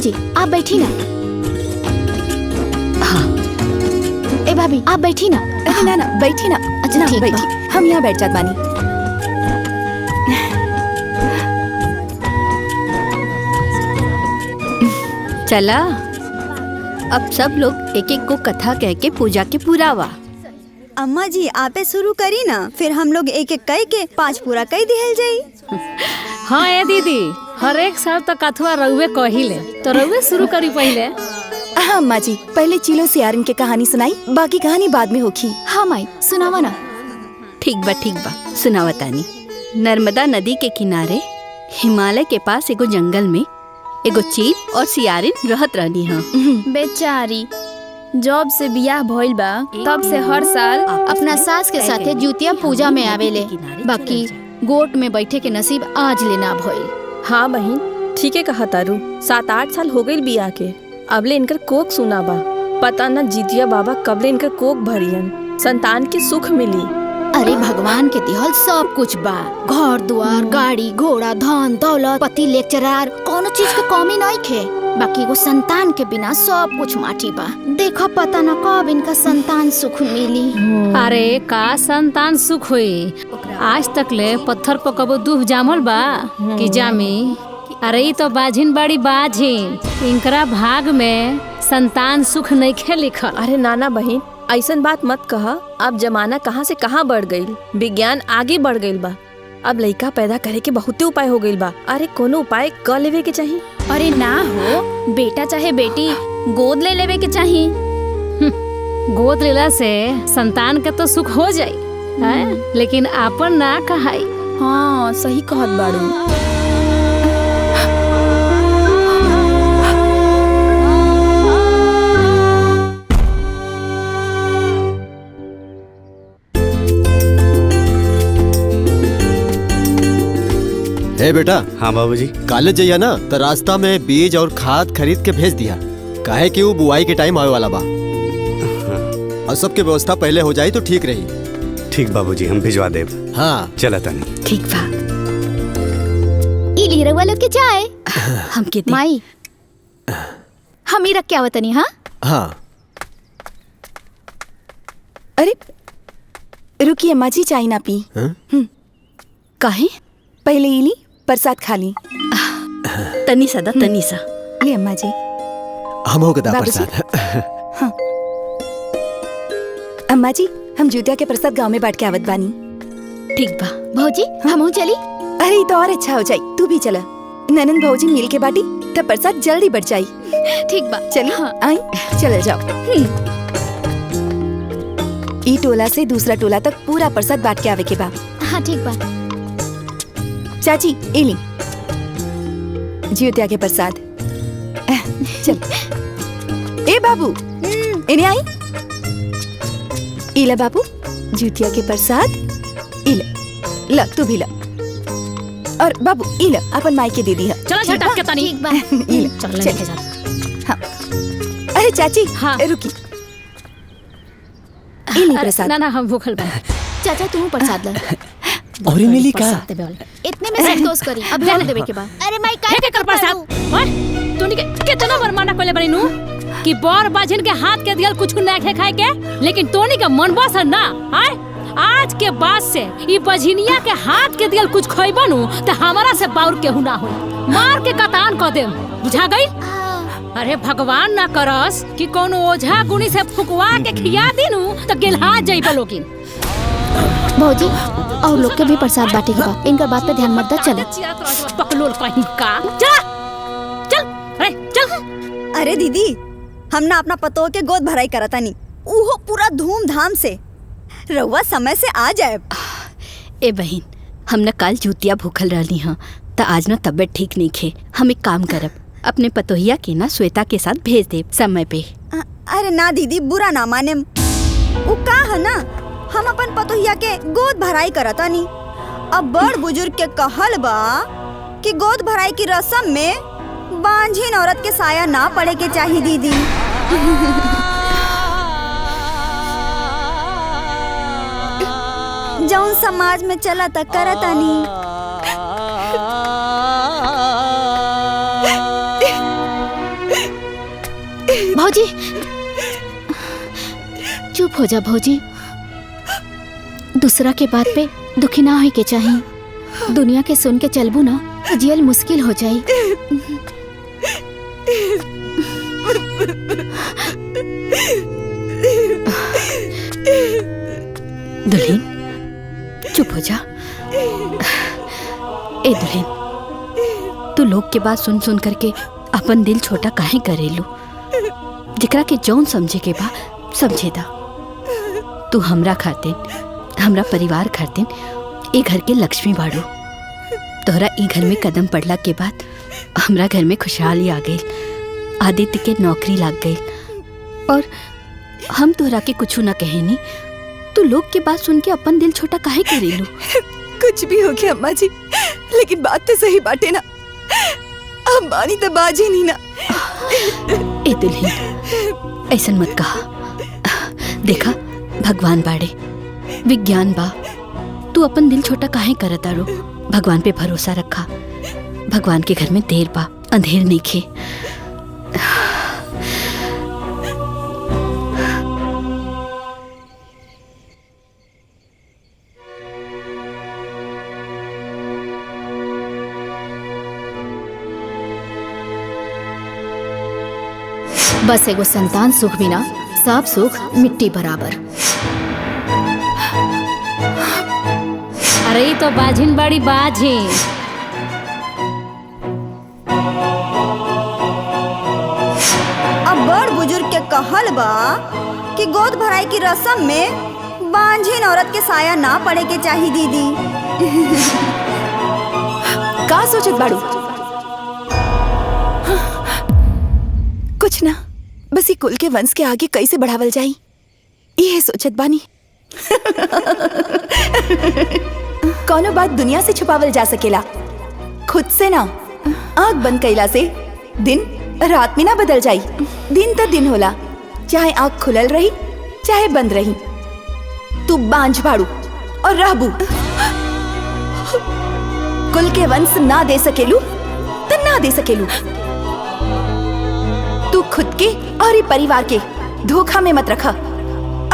बाबूजी आप बैठी ना। हाँ ए भाभी आप बैठी ना। अरे ना ना बैठी ना। अच्छा ठीक बैठी, हम यहाँ बैठ जात बानी। चला अब सब लोग एक एक को कथा कह के पूजा के पुरावा। अम्मा जी आपे शुरू करी ना, फिर हम लोग एक एक कह के 5 पूरा कह दिहल जाई। हाँ ए दीदी, हर एक साल तो कथुआ रउए कहिले, तो रउए शुरू करी पहले। हाँ अम्मा जी, पहले चिलो सियारन के कहानी सुनाई, बाकी कहानी बाद में होखी। हाँ माई सुनावा ना। ठीक बा सुनावा तानी। नर्मदा नदी के किनारे हिमालय के पास एगो जंगल में एगो चील और सियारिन रहत रहनी हाँ। बेचारी जब से बियाह भइल बा तब से हर साल अपना सास के साथे जुतिया पूजा में आवेले, बाकी गोट में बैठे के नसीब आज लेना भइल। हाँ बहन ठीक है कहा तारू, 7-8 साल हो गई बियाह के, अबले इनकर कोक सुना बा। पता न जीतिया बाबा कबले इनकर कोक भरियन, संतान के सुख मिली। अरे भगवान के दिहल सब कुछ बा, घर दुआर गाड़ी घोड़ा धन दौलत पति लेक्चरार, कोनो चीज के कमी नहीं खे। बाकी वो संतान के बिना सब कुछ माटी बा। देखो पता न कब इनका संतान सुख मिली। अरे का संतान सुख हुई, आज तक ले पत्थर पर कबो दूध जामल बा कि जामी। अरे ई तो बाझिन बड़ी बाझिन, इनकरा भाग में संतान सुख नहीं खे लिखल। अरे नाना बहन ऐसन बात मत कहा, अब जमाना कहाँ से कहाँ बढ़ गई, विज्ञान आगे बढ़ गई बा। अब लड़का पैदा करे के बहुते उपाय हो गई बा। अरे कोनो उपाय कर लेवे के चाहिए। अरे ना हो, बेटा चाहे बेटी गोद ले लेवे के चाहिए। गोद लेला से संतान के तो सुख हो जाई है? लेकिन आपन ना कहाई। हाँ सही कहत बाड़ू। हे बेटा। हाँ बाबूजी। कॉलेज जाइया ना तो रास्ता में बीज और खाद खरीद के भेज दिया, काहे कि वो बुआई के टाइम आवे वाला बा। और सबके व्यवस्था पहले हो जाए तो ठीक रही। ठीक बाबूजी हम भिजवा देब। हाँ चला तनी। ठीक बा। ई ली रउआ लोग के चाय। हम के दे। माई हम ही रख के आवतनी। हाँ हाँ। अरे रुकिए अम्मा जी, चाय ना पी। काहे? पहले ई ली, प्रसाद खा ली। तनी सा दा, तनी सा। ले अम्मा जी। हम हो गदा बाबूजी। प्रसाद। हाँ। अम्मा जी हम जुतिया के प्रसाद गांव में बांट के आवत बानी। ठीक बा। भौजी हम चली। अरे ये तो और अच्छा हो जाई, तू भी चला। ननन भौजी मिल के बाटी तब प्रसाद जल्दी बढ़ जाई। ठीक बा चली। हाँ। आई चल जाओ। ई टोला से दूसरा टोला तक पूरा प्रसाद बांट के आवे के बा। हाँ ठीक बा। चाची ए ली जियोत्या के प्रसाद। चल ए बाबू इन्हें आई। इला बाबू जियोत्या के प्रसाद। इला ला तू भी ला। और बाबू इला अपन माई के दे दी है। चला झटक के तनी। ठीक बा। इला चल लेके जा। हाँ। अरे चाची हाँ। रुकी। इली प्रसाद। ना ना हम भूखल बा। चाचा तू प्रसाद ला। और मिली का? इतने में संतोष करी, अब जाने देवे के बा। अरे माई के कर प्रसाद। ओए तूनी के कितना बार मना कइले बड़ी नु कि बर बाजिन के हाथ के दियल कुछ ना खे खाए के, लेकिन तोनी का मन बस ना आय। आज के बाद से ई बजिनिया के हाथ के दियल कुछ खइबा नु त हमारा से बाउर केहू ना हो, मार के कतान क देम। बुझा गई? अरे भगवान ना करस कि कोनो ओझा गुनी से फुकवा के खिया दिनु त गिलहा जइबा लोगिन। भौजी और लोग के भी प्रसाद बांटे के बा, इनका बात पे ध्यान मत दा। चले पकलोल कहीं का। चल अरे चल। अरे दीदी हम ना अपना पतोह के गोद भराई करता नहीं, उहो पूरा धूमधाम से। रउआ समय से आ जाए। ए बहन हम न कल जुतिया भूखल रहली हाँ, त आज न तबियत ठीक नहीं खे। हम एक काम करब, अपने पतोहिया के ना श्वेता के साथ भेज देब समय पे। अरे ना दीदी बुरा ना माने, वो का है ना हम अपन पतोहिया के गोद भराई करता नहीं। अब बड़ बुजुर्ग के कहल बा कि गोद भराई की रस्म में बांझिन औरत के साया ना पड़े के चाहिए दीदी। जौन समाज में चला त करता नहीं। भौजी चुप हो जा भौजी। दूसरा के बात पे दुखी ना होए के चाहिए। दुनिया के सुन के चलबू ना तो जियल मुश्किल हो जाई। दुल्हन चुप हो जा। ए दुल्हन, तू लोग के बात सुन सुन करके अपन दिल छोटा काहे करेलू? जेकरा के जौन समझे के बा समझे दा। तू हमरा खातिन, हमरा परिवार खातिन ए घर के लक्ष्मी बाड़ू। तोहरा ई घर में कदम पड़ला के बाद हमरा घर में खुशहाली आ गई। आदित्य के नौकरी लग गई और हम तोहरा के कुछ ना कहेनी। तू लोग के बात सुन के अपन दिल छोटा काहे करेलू? कुछ भी हो गया अम्मा जी, लेकिन बात तो सही बाटे ना। अब मानी तो बाजी नहीं ना। ए दुल्हन ऐसन मत कहा। देखा भगवान बाड़े, विज्ञान बा। तू अपन दिल छोटा काहे करत आरो? भगवान पे भरोसा रखा। भगवान के घर में देर बा, अंधेर नहीं खे। बस एगो संतान सुख बिना सब सुख मिट्टी बराबर। अरे ई तो बाझिन बड़ी बाझिन। अब बड़ बुजुर्ग के कहल बा कि गोद भराई की रस्म में बांझिन औरत के साया ना पड़े के चाहिए दीदी। का सोचत बाड़ू? कुछ ना, बस ये कुल के वंश के आगे कैसे बढ़ावल जाई ये सोचत बानी। कौनो बात दुनिया से छुपावल जा सकेला, खुद से ना। आँख बंद कैला से दिन रात में ना बदल जाई। दिन तो दिन होला, चाहे आँख खुलल रही चाहे बंद रही। तू बांझ बाड़ू और रहबू। कुल के वंश ना दे सकेलू तो ना दे सकेलू। तू खुद के और ये परिवार के धोखा में मत रखा।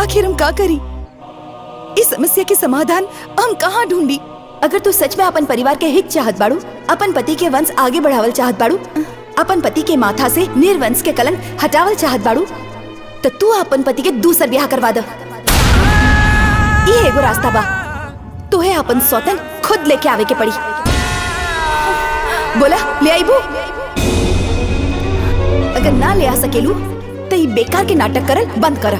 आखिर हम का करी? इस समस्या के समाधान हम कहाँ ढूंढी? अगर तू सच में अपन परिवार के हित चाहत बाड़ू, अपन पति के वंश आगे बढ़ावल चाहत बाड़ू, अपन पति के माथा से निर्वंश के कलंक हटावल चाहत बाड़ू, तो तू अपन पति के दूसर ब्याह करवा दे। ये एगो रास्ता बा। तोहे अपन सौतन खुद लेके आवे के पड़ी। बोला ले आईबू? अगर ना ले आ सकेलू तो ये बेकार के नाटक करल बंद कर।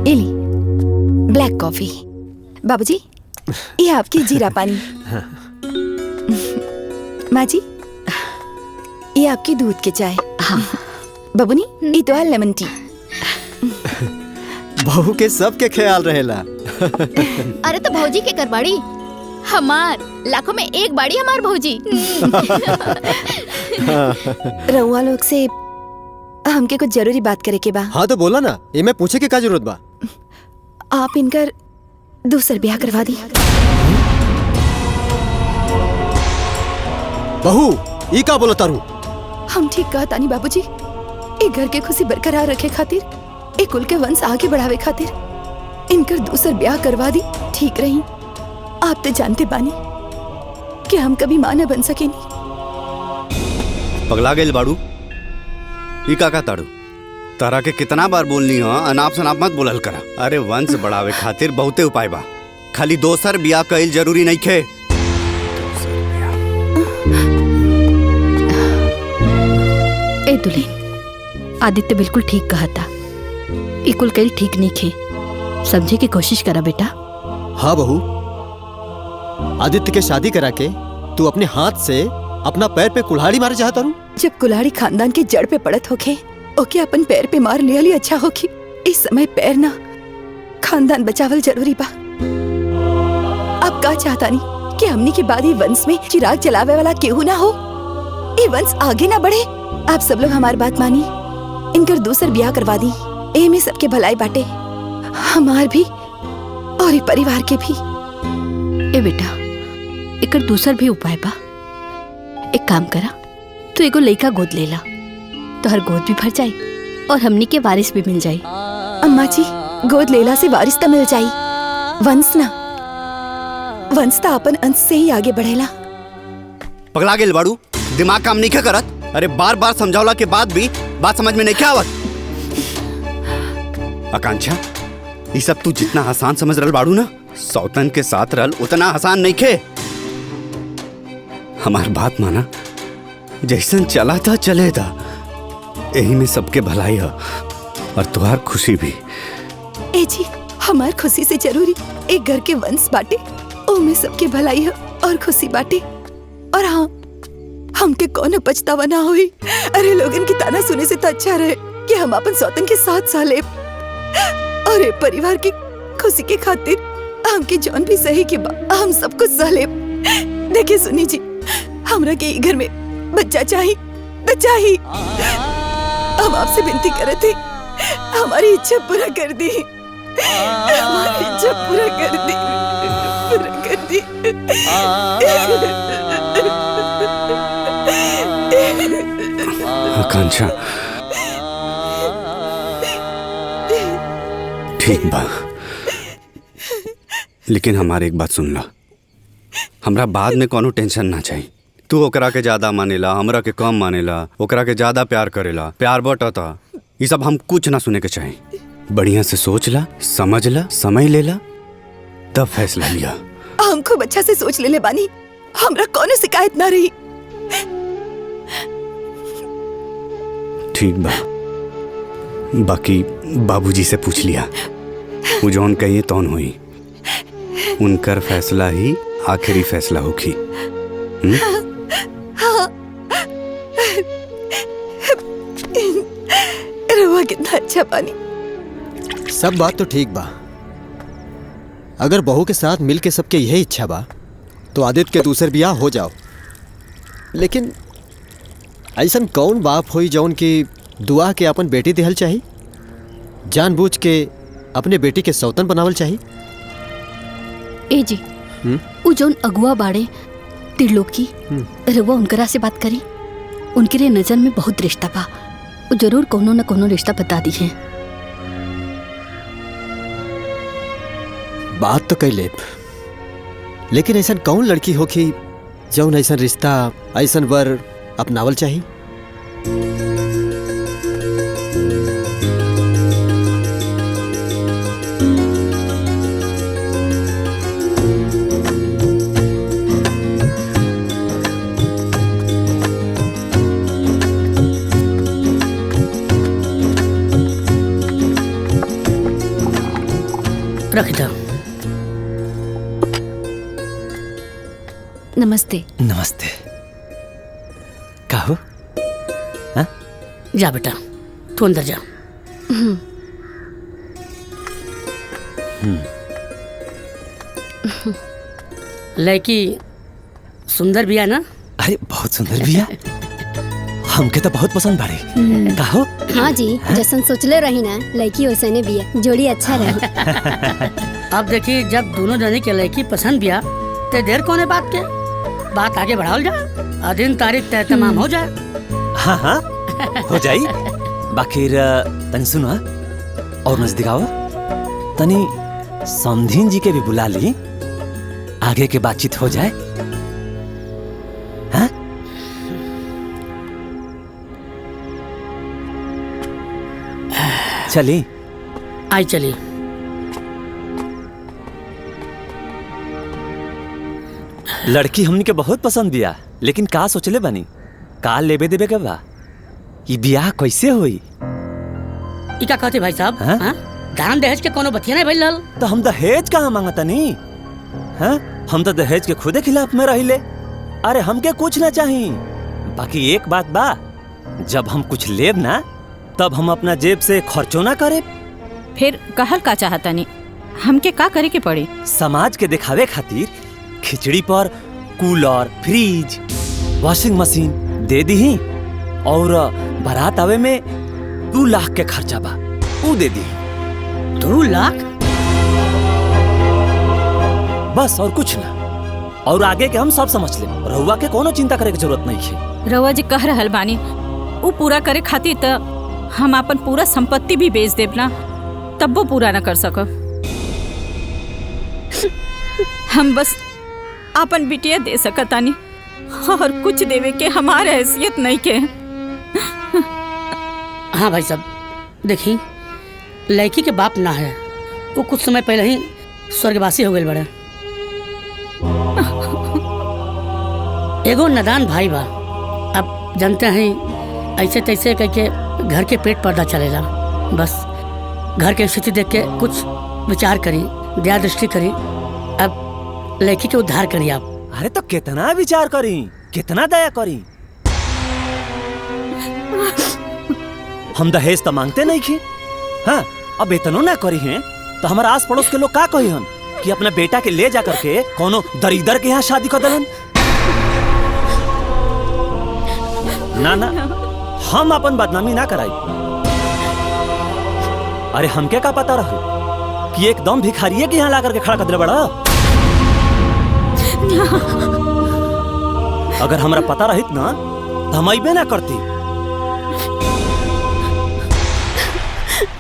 इली ब्लैक कॉफी। बाबूजी ये आपकी जीरा पानी। माँ जी ये आपकी दूध के चाय। हाँ बाबूनी ये तो है लेमन टी। बहू के सबके ख्याल रहेला। अरे तो भौजी के करबाड़ी हमार लाखों में एक बाड़ी हमार भौजी। रउआ लोग से हमके कुछ जरूरी बात करे के बा। हाँ तो बोला ना, ये मैं पूछे के का जरूरत बा? आप इनकर दूसर ब्याह करवा दी। बहू ई का बोला तारू? हम ठीक कहा तानी बाबूजी। एक घर के खुशी बरकरार रखे खातिर, एक कुल के वंश आगे बढ़ावे खातिर इनकर दूसर ब्याह करवा दी ठीक रही। आप तो जानते बानी कि हम कभी मां न बन सके नहीं। पगला गेल बाड़ू? ई का ताड़ू? तारा के कितना बार बोलनी हो अनाप शनाप मत बोलल करा। अरे वंश बढ़ावे खातिर बहुते उपाय बा, खाली दोसर ब्याह कईल जरूरी नहीं खे। ए दुल्हन, आदित्य बिल्कुल ठीक कहा था। इकुल कईल ठीक नहीं खे। समझे की कोशिश करा बेटा। हाँ बहू, आदित्य के शादी करा के तू अपने हाथ से अपना पैर पे कुल्हाड़ी मारे चाहता रू? जब कुल्हाड़ी खानदान के जड़ पे पड़त होके ओके अपन पैर पे मार लिया ली अच्छा होगी। इस समय पैर ना खानदान बचावल जरूरी बा। अब का चाहता नहीं कि हमनी के बाद ही वंश में चिराग जलावे वाला केहू ना हो, ये वंश आगे ना बढ़े। आप सब लोग हमारी बात मानी, इनकर दूसर ब्याह करवा दी। ए में सबके भलाई बाटे, हमार भी और ई परिवार के भी। ए बेटा, एकर दूसर भी उपाय बा। एक काम करा, तू एगो लइका गोद लेला, तोहर गोद भी भर जाई और हमनी के वारिस भी मिल जाई। अम्मा जी, गोद लेला से वारिस त मिल जाई, वंश ना। वंश त अपन अंश से ही आगे बढ़ेला। पगला गेल बाड़ू, दिमाग काम नहीं करत। अरे बार बार समझावला के बाद भी बात समझ में नहीं आवत। आकांक्षा, ये सब तू जितना आसान समझ रहल बाड़ू ना, सौतन के साथ रहल उतना आसान नहीं खे। हमार बात माना, जैसन चला था चले था, यही में सबके भलाई है और तुहार खुशी भी। ए जी, हमार खुशी से जरूरी एक घर के वंश बाटे, ओमे सबके भलाई है और खुशी बाटे। और हाँ, हमके कौन पछतावा ना होई। अरे लोगन की ताना सुने से तो अच्छा रहे कि हम अपन सौतन के साथ साले और ए परिवार की खुशी के खातिर हमके जौन भी सही के बा हम सब कुछ सहले। देखिए सुनी जी, हमरा के घर में बच्चा चाहिए तो चाहिए। हम आपसे विनती करे थे, हमारी इच्छा पूरा कर दी, हमारी इच्छा पूरा कर दी, पूरा कर दी। आकांक्षा, ठीक बा, लेकिन हमारे एक बात सुन ला। हमरा बाद में कोनो टेंशन ना चाहिए। तू ओकरा के ज्यादा मानेला, हमरा के कम मानेला, ओकरा के ज्यादा प्यार करेला, प्यार बटता, ये सब हम कुछ ना सुने के चाहिए। बढ़िया से सोच ला, समझ ला, समय ले ला, तब फैसला लिया। हम खूब अच्छा से सोच ले बानी, हमरा कोनो शिकायत ना रही। ठीक बा, बाकी बाबूजी से पूछ लिया, वो जौन कहिए तौन हुई, उनकर फैसला ही आखिरी फैसला होगी। रवा कितना अच्छा पानी। सब बात तो ठीक बा, अगर बहू के साथ मिल के सबके यही इच्छा बा तो आदित्य के दूसर बियाह हो जाओ। लेकिन ऐसन कौन बाप होई जौन की दुआ के अपन बेटी दिहल चाही, जानबूझ के अपने बेटी के सौतन बनावल चाही। ए जी, उ जौन अगुआ बाड़े त्रिलोकी, रउआ उनकरा से बात करी। उनके रे नजर में बहुत रिश्ता बा, वो जरूर कोनो न कोनो रिश्ता बता दी है। बात तो कई लेब, लेकिन ऐसा कौन लड़की हो कि जौन ऐसा रिश्ता ऐसा वर अपनावल चाही। रख दो। नमस्ते। नमस्ते। कहो? जा बेटा, तू अंदर जा। लड़की सुंदर बिया ना? अरे बहुत सुंदर बिया, हमके तो बहुत पसंद बाड़ी। कहो? हाँ जी, जैसन सोचले रही ना लड़की वैसने बिया, जोड़ी अच्छा रही। अब देखी, जब दोनों जने के लड़की पसंद बिया तो देर कोने बात के, बात आगे बढ़ाओ जा, दिन तारीख तय तमाम हो जाए। हाँ हाँ हो जाई। बाकी तनी सुना और नजदीक आओ, तनी समधीन जी के भी बुला ली, आगे के बातचीत हो जाए। हाँ? चली आई चली। लड़की हमनी के बहुत पसंद बिया, लेकिन का सोचले बनी, का लेबे देबे के बा, ये बियाह कैसे होई? इका कहते भाई साहब, हाँ? दान दहेज के कोनो बतिया नहीं भइल रहल। तो हम दहेज कहाँ मांगता नहीं, हाँ? हम तो दहेज के खुदे खिलाफ में रहिले। अरे हमके कुछ ना चाहिए, बाकी एक बात बा, जब हम कुछ लेब ना तब हम अपना जेब से खर्चो ना करे। फिर कहल का चाहता नहीं, हमके का करे के पड़ी? समाज के दिखावे खातिर खिचड़ी पर कूलर, फ्रिज, वॉशिंग मशीन दे दी, और बारात आवे में 2 लाख के खर्चा बा, वो दे दी। 2 लाख? बस और कुछ ना। और आगे के हम सब समझ ले, रहुआ के कोनो चिंता करे के जरूरत नहीं है। रउआ जी कह रहल बानी उ पूरा करे खातिर त हम अपन पूरा संपत्ति भी बेच देब ना, तब वो पूरा न कर सकब। हम बस अपन बिटिया दे सकतानी और कुछ देवे के हमारे हैसियत नहीं के। हाँ भाई साहब, देखी लड़की के बाप ना है, वो कुछ समय पहले ही स्वर्गवासी हो गए बड़े। एगो नादान भाई बा, अब जानते हैं ऐसे तैसे करके घर के पेट पर्दा चलेला। बस घर के स्थिति देख के कुछ विचार करी, दया दृष्टि करी, अब लड़की के उद्धार करी आप। अरे तो कितना विचार करी, कितना दया करी। हम दहेज तो मांगते नहीं की। हाँ, अब इतना ना करी हैं तो हमारा आस पड़ोस के लोग का कही हम कि अपना बेटा के ले जा करके कोनो दरिदर के यहाँ शादी कर दलन। ना ना, हम अपन बदनामी ना कराई। अरे हमके का पता रहो कि एकदम भिखारिये के यहाँ ला करके खड़ा कर दे बड़ा। अगर हमरा पता रहित ना तो हम अइबे ना करती।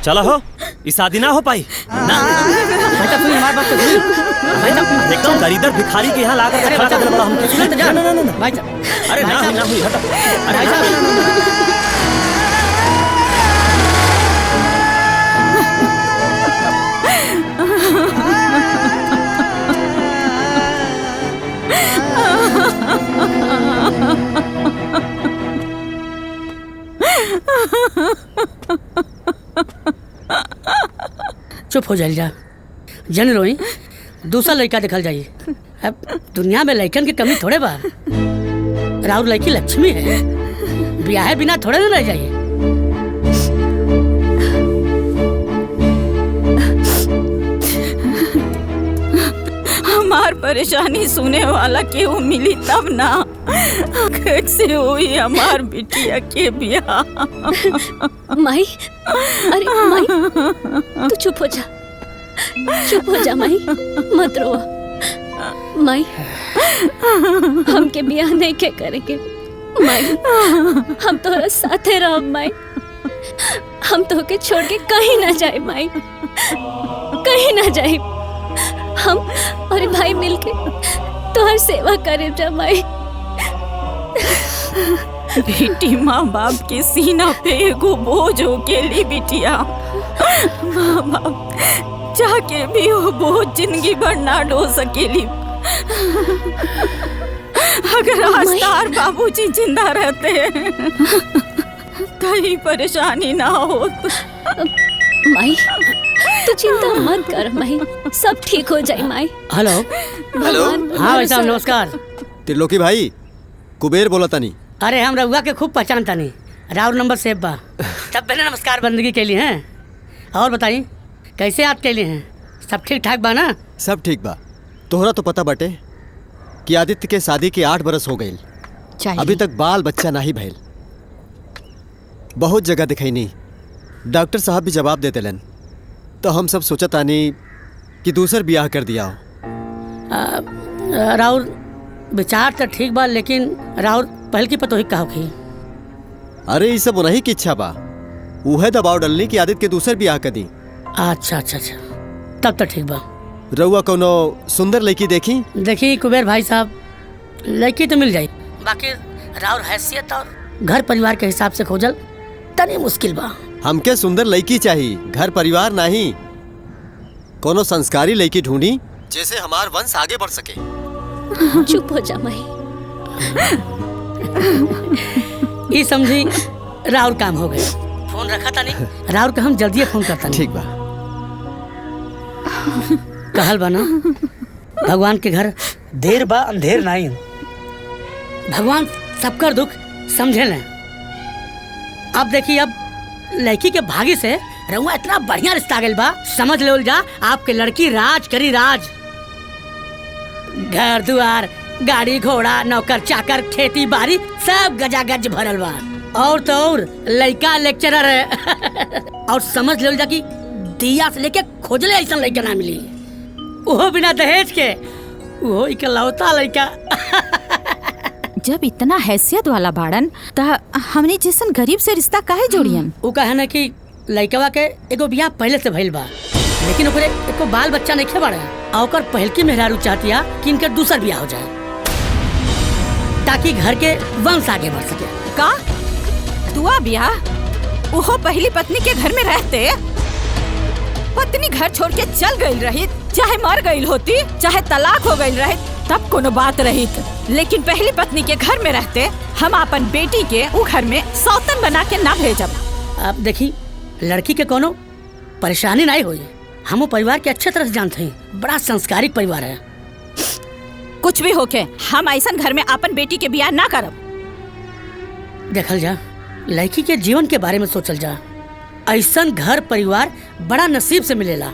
चलो हो, इस शादी ना हो पाई ना। एकदम दरिदर भिखारी के यहाँ ला करके खड़ा कर दे बड़ा। हम ना भाई साहब, अरे ना हुई हटा। अरे चुप हो जाइए जा, जन रोई, दूसरा लड़का दिखल जाइए। अब दुनिया में लड़कन की कमी थोड़े बा। राउर लड़की लक्ष्मी है, ब्याह बिना थोड़े ना रह जाइए। हमार परेशानी सुने वाला केहू मिली तब ना कैसे हुई हमार बिटिया के ब्याह। माई, अरे माई तू चुप हो जा, चुप हो जा माई, मत रो माई। हमके ब्याह नहीं के करेंगे माई, हम तोरा साथे रह माई। हम तोके छोड़ के कहीं ना जाए माई, कहीं ना जाए। हम और भाई मिलके तोहर सेवा करे जा माई। बेटी माँ बाप के सीना पे एगो बोझ हो के ली बिटिया। माँ बाप जाके भी वो बोझ जिंदगी भर ना ढो सकेली। अगर आज तार बाबूजी जिंदा रहते कहीं परेशानी ना हो। माई तू चिंता मत कर माई, सब ठीक हो जाए माई। हेलो हेलो, हाँ भाई साहब नमस्कार। त्रिलोकी भाई, कुबेर बोला तनी। अरे हम रउआ के खूब पहचानता नहीं, राउर नंबर सेव बा, तब मैंने नमस्कार बंदगी के लिए हैं। और बताइए कैसे याद के लिए हैं? सब ठीक ठाक बा ना? सब ठीक बा। तोहरा तो पता बटे कि आदित्य के शादी के 8 बरस हो गई, अभी तक बाल बच्चा नहीं भइल। बहुत जगह दिखाई नहीं, डॉक्टर साहब भी जवाब देते लन, तो हम सब सोचा तानी कि दूसर ब्याह कर दिया हो। राउर विचार तो ठीक बा, लेकिन राउर पहल की पतोही का होगी। अरे ये सब उन्हीं की इच्छा बा, उहे दबाव डलनी कि आदित्य के दूसर ब्याह कर दी। अच्छा अच्छा अच्छा, तब तो ठीक बा। रउआ कोनो सुंदर लड़की देखी? देखी कुबेर भाई साहब, लड़की तो मिल जाई, बाकी राउर हैसियत और घर परिवार के हिसाब से खोजल तनी मुश्किल बा। हमके सुंदर लड़की चाहिए, घर परिवार नहीं। कोनो संस्कारी लड़की ढूंढी जैसे हमार वंश आगे बढ़ सके। चुप हो जा माई। ये समझी राउर काम हो गए। फोन रखा था नहीं, राउर का हम जल्दी फोन करता नहीं। ठीक बा। कहल बना भगवान के घर देर बा अंधेर नहीं। भगवान सबका दुख समझे लें। अब देखिए, अब लड़की के भागी से रहुआ इतना बढ़िया रिश्ता आ गया बा, समझ ले जा आपके लड़की राज करी राज। घर दुआर, गाड़ी घोड़ा, नौकर चाकर, खेती बाड़ी सब गजा गज भरल बा। और तो और लड़का लेक्चरर है। और समझ ले जा कि दिया से लेके खोजले ऐसा लड़का ना मिली, वो बिना दहेज के, वो इकलौता लड़का। जब इतना हैसियत वाला बाड़न त हमने जैसन गरीब से रिश्ता काहे जोड़ियन? वो कहे ना कि लड़कवा के एगो बियाह पहले से भइल बा, लेकिन ओकरे एको बाल बच्चा नहीं खे बाड़े। और ओकर पहलकी मेहरारू चाहतिया कि इनके दूसर बियाह हो जाए ताकि घर के वंश आगे बढ़ सके। का दुआ बियाह? वो पहली पत्नी के घर में रहते पत्नी घर छोड़ के चल गई रही, चाहे मर गई होती चाहे तलाक हो गई रही तब कोनो बात रही, लेकिन पहली पत्नी के घर में रहते हम अपन बेटी के वो घर में सौतन बना के ना भेजब। आप देखी लड़की के कोनो परेशानी नहीं हुई। हम परिवार के अच्छे तरह से जानते हैं, बड़ा संस्कारिक परिवार है। कुछ भी होके हम ऐसा घर में अपन बेटी के बियाह ना करब। देखल जा, लड़की के जीवन के बारे में सोचल जा। ऐसा घर परिवार बड़ा नसीब से मिलेला।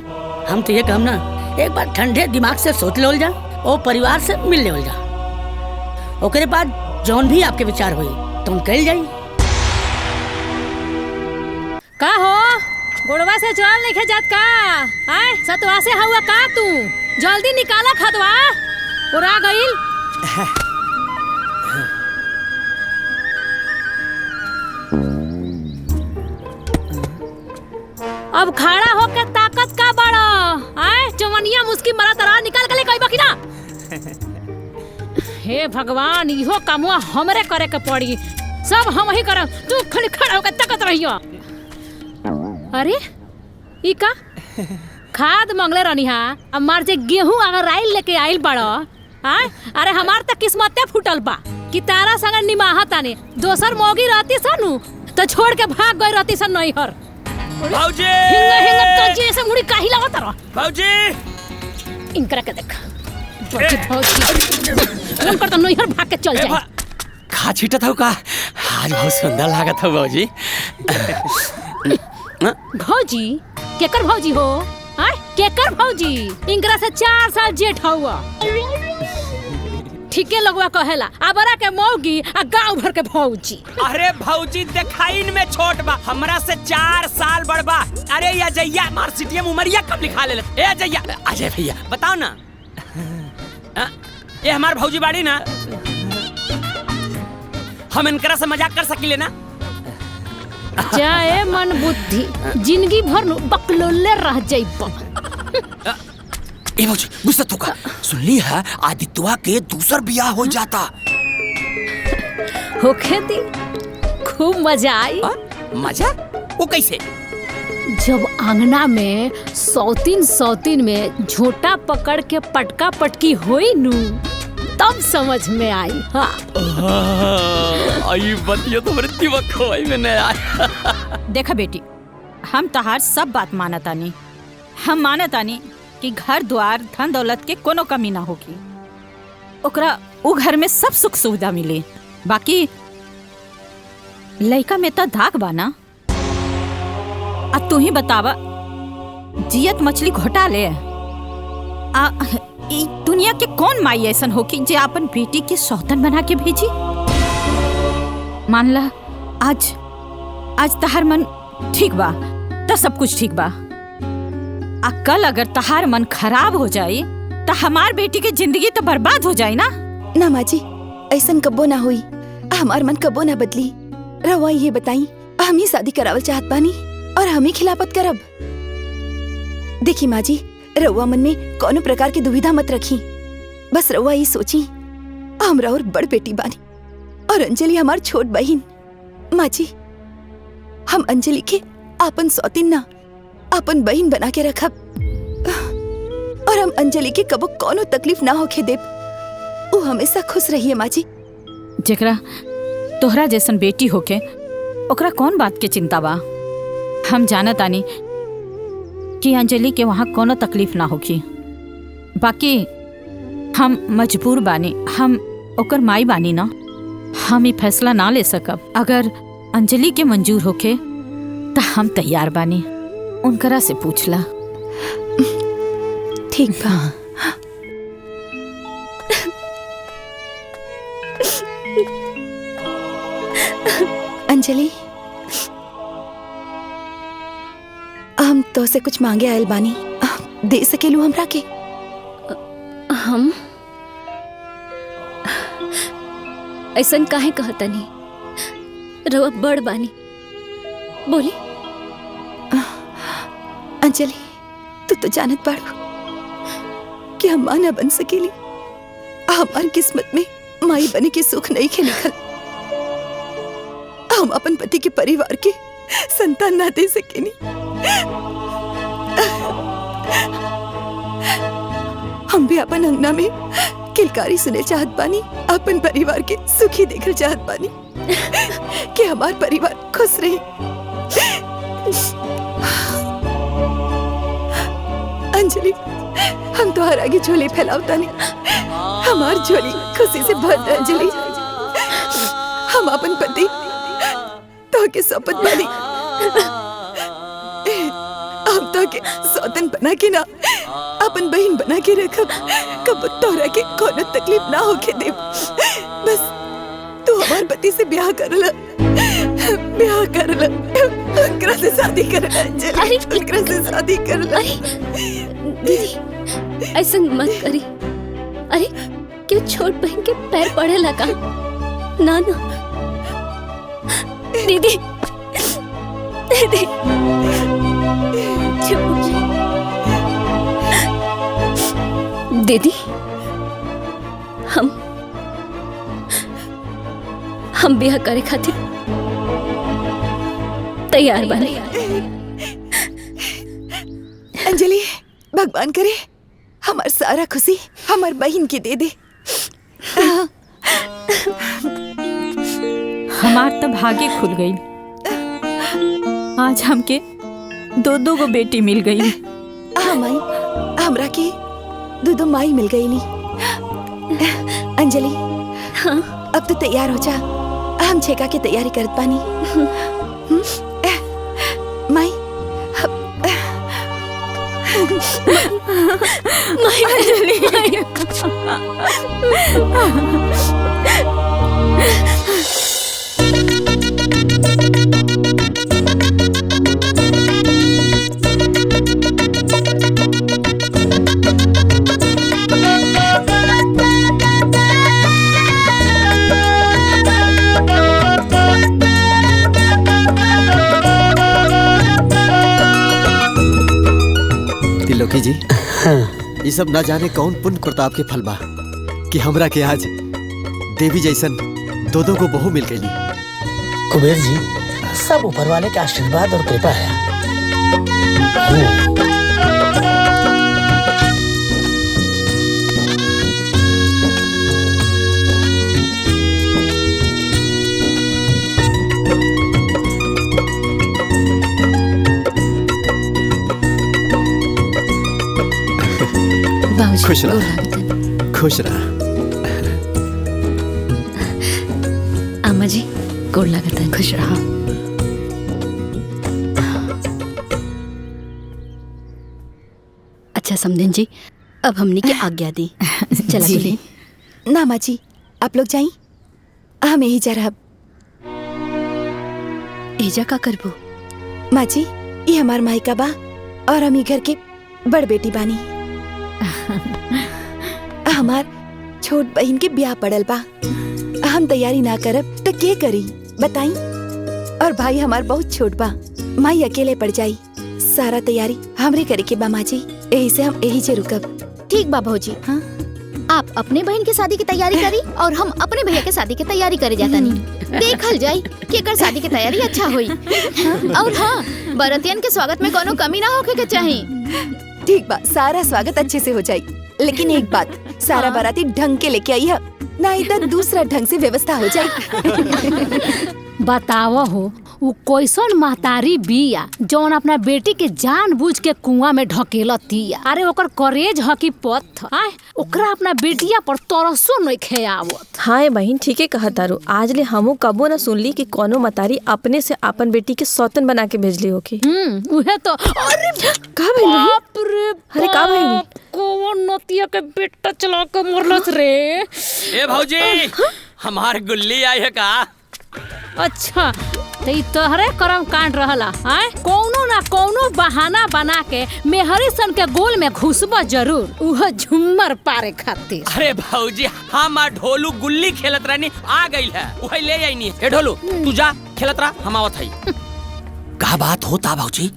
हम तो ये कहम ना, एक बार ठंडे दिमाग से सोच लेवल जा और परिवार से मिल लेवल जा। ओकरे बाद जौन भी आपके विचार हुई तुम कल जाई। का हो गोड़वा से चल नहीं जात का? आए सतवा से हुआ का तू? जल्दी निकाला खतवा उड़ा गईल। अब खड़ा होके ताकत का बड़ा आए चवनिया मुस्की मरा तरा निकाल के ले कई बकिना। हे भगवान, इहो कामवा हमरे करे के पड़ी, सब हम ही करब। तू खड़ी खड़ा होके ताकत रहियो। अरे ई का खाद मंगले रहनी हा, अब मार जे गेहूं अगर आइल लेके आइल बड़ो। हां अरे हमार त किस्मते फूटल बा कि तारा संग निमाहा ताने। दोसर मोगी रहती सनु तो छोड़ के भाग गई रहती सन नैहर। भाऊजी हिंगा हिंगा तो जैसे मुड़ी काहे लागत रह। भाऊजी इनकरा के देख बच्चे भाऊजी मन करता नैहर भाग के चल जाए। खा छीटा था का? आज बहुत सुंदर लागत है भाऊजी। भौजी केकर भौजी हो? हां केकर भौजी? इंगरा से 4 साल जेठ हुआ। ठीके लगवा कहेला आबरा के मौगी आ गांव भर के भौजी। अरे भौजी देखाइन में छोट बा, हमरा से 4 साल बड़ बा। अरे या जैया मार सिटिया में उमरिया कब लिखा ले? ए जैया अजय भैया बताओ ना, ये हमार भौजी बाड़ी ना, हम इनकरा से मजाक कर सकिले ना? जाए मन बुद्धि जिंदगी भर बकलोले रह जाइबा। ए भौजी गुस्सा तो का सुनली है आदित्यवा के दूसर बियाह हो जाता। होखे दी खूब मजा आई। मजा? वो कैसे? जब आंगना में सौतीन में झोटा पकड़ के पटका पटकी होई नू तब समझ में आई। हाँ आई बतिया तो मेरे दिमाग खोई में नहीं आया। देखा बेटी, हम तहार सब बात मानतानी। हम मानतानी कि घर द्वार धन दौलत के कोनो कमी ना होगी, ओकरा उ घर में सब सुख सुविधा मिले। बाकी लइका में तो धाक बाना। अब तू ही बतावा, जियत मछली घोटा ले ई दुनिया के कौन माई ऐसन होगी जे अपन बेटी के सौतन बना के भेजी? मान ला आज तहार मन ठीक बा तो सब कुछ ठीक बा, आ कल अगर तहार मन खराब हो जाए तो हमार बेटी की जिंदगी तो बर्बाद हो जाए ना। ना माँ जी, ऐसन कब्बो ना हुई, हमार मन कब्बो ना बदली। रवा ये बताई, हम ही शादी करावल चाहत बानी और हम ही खिलाफत करब। देखी माँ जी, रउआ मन में कोनो प्रकार की दुविधा मत रखी। बस रउआ ये सोची, हमरा और बड़ बेटी बानी और अंजलि हमार छोट बहन। माँ जी, हम अंजलि के आपन सौतीन ना आपन बहन बना के रखब और हम अंजलि के कबो कोनो तकलीफ ना होके देब। वो हमेशा खुश रहिए माँ जी। जेकरा तोहरा जैसन बेटी होके ओकरा कौन बात के चिंता बा। हम जानत आनी कि अंजलि के वहाँ कोनो तकलीफ ना होगी। बाकी हम मजबूर बानी, हम ओकर माई बानी ना, हम ये फैसला ना ले सकब। अगर अंजलि के मंजूर होके तो हम तैयार बानी, उनकरा से पूछला। ठीक बा। अंजलि, हम तो से कुछ मांगे आयल बानी, दे सकेलू हमरा के? हम ऐसन काहे कहतनी? रवा बड़ बानी, बोली। अंजलि, तू तो जानत बाड़ू कि हम मां ना बन सकेली। हमार किस्मत में माई बने के सुख नहीं के लिखल। हम अपन पति के परिवार के संतान ना दे सकेनी। हम भी अपन अंगना में किलकारी सुने चाहत बानी, अपन परिवार के सुखी देखल चाहत बानी कि हमार परिवार खुश रहे। अंजलि, हम तुम्हारे आगे झोली फैलावता नहीं, हमार झोली खुशी से भर दे। अंजलि, हम अपन पति तो के शपथ बानी, हम तो के सौतन बना के ना अपन बहन बना के रखब। कब तोहरा के कोनो तकलीफ ना होके दे। बस तू हमार पति से ब्याह कर ल, ब्याह कर ल, उनकरा से शादी कर ल। अंजलि, उनकरा से शादी कर ल। दीदी ऐसा मत करी। अरे क्यों छोट बहन के पैर पड़े लगा? ना ना दीदी, दीदी दीदी, हम ब्याह करे खातिर तैयार बानी। अंजलि, भगवान करे हमार सारा खुशी हमार बहन के दे दे। हमार तो भाग्य खुल गई। आज हमके दो दो गो बेटी मिल गई। हाँ माई, हमरा के दो माई मिल गई नी। अंजलि, हाँ अब तो तैयार हो जा, हम छेका की तैयारी करत पानी। माई, त्रिलोकी जी, ये सब ना जाने कौन पुण्य प्रताप के फल बा कि हमरा के आज देवी जैसन दो दो को बहू मिल गई। कुबेर जी, सब ऊपर वाले का आशीर्वाद और कृपा है। खुश रहा, खुश रहा। अम्मा जी गोड़ लगता है। खुश रहा। अच्छा समधिन जी, अब हमने की आज्ञा दी। चला चलिए। ना माँ जी, आप लोग जाइए, हम यही जा रहा। एजा का करबो? माँ जी, ये हमार मायका बा और हम घर के बड़ बेटी बानी। हमार छोट बहन के ब्याह पड़ल बा, हम तैयारी ना करब तो के करी बताई? और भाई हमार बहुत छोट बा, माई अकेले पड़ जाई। सारा तैयारी हमरे करे के बा माँ जी, यही से हम यही से रुकब। ठीक बा भौजी। हाँ? आप अपने बहन की शादी की तैयारी करी और हम अपने भैया के शादी की तैयारी करे जाता नहीं। देखल जाई कि एकर शादी की तैयारी अच्छा हुई। और हाँ, बरतियन के स्वागत में कोनो कमी ना होके के चाही। ठीक बा, सारा स्वागत अच्छे से हो जाए। लेकिन एक बात, सारा बाराती ढंग के लेके आई है, नहीं तो दूसरा ढंग से व्यवस्था हो जाए। बताव हो, वो कैसन महतारी बिया जौन अपना बेटी के जानबूझ के कुआं में ढकेलतिया। अरे ओकर करेज हकी पत्थर, आय ओकरा अपना बेटिया पर तरसो नहीं खेयावत। हाँ बहन, ठीक है कहा तारू। आज ले हमू कबो न सुनली कि कोनो मतारी अपने से अपन बेटी के सौतन बना के भेजली होकी। उहे तो। अरे का भइल बहन? अरे का भइल? कौन नतिया के बेटा चला के मरलस रे। ए भौजी, हमार गुल्ली आई है का? अच्छा तो ई तोहरे कर्म कांड रहला आय कौनो ना कौनो बहाना बना के मेहरी सन के गोल में घुसबा जरूर उह झुम्मर पारे खातिर। अरे भौजी हम ढोलू गुल्ली खेलत रहनी आ गई है वही ले आईनी। ए ढोलू तू जा खेलत रहा हम आवत हई। का बात होता भौजी?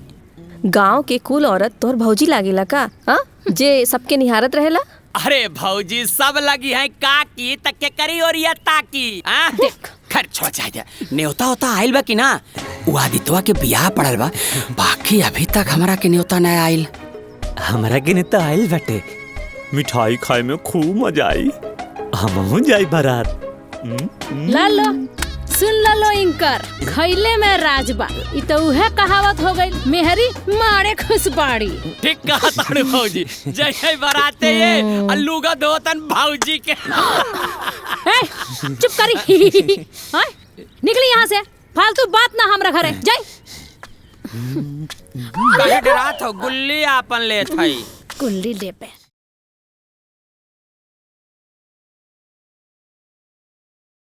गांव के कुल औरत तोर भौजी लागेला का? हाँ जे सबके निहारत रहेला। अरे भौजी सब लगी है काकी तक के करी और ये ताकी। देख खैर छोड़ जाए दे। न्योता होता आइल बा कि ना? वो आदित्य के बियाह पड़ल बा बाकी अभी तक हमारा के न्योता नहीं आइल। हमारा के न्योता आइल बटे। मिठाई खाए में खूब मजा आई। हमहू जाई बारात। लालो सुन लो इनकर खैले में राजबा ई तो उहे कहावत हो गई मेहरी मारे खुशबाड़ी। ठीक कहा तारे भौजी जय बराते ये अल्लूगा दोतन भौजी के। चुप करी निकली यहाँ से फालतू बात ना हमरा घरे जाई। कहीं डरात हो गुल्ली आपन ले थाई गुल्ली ले पे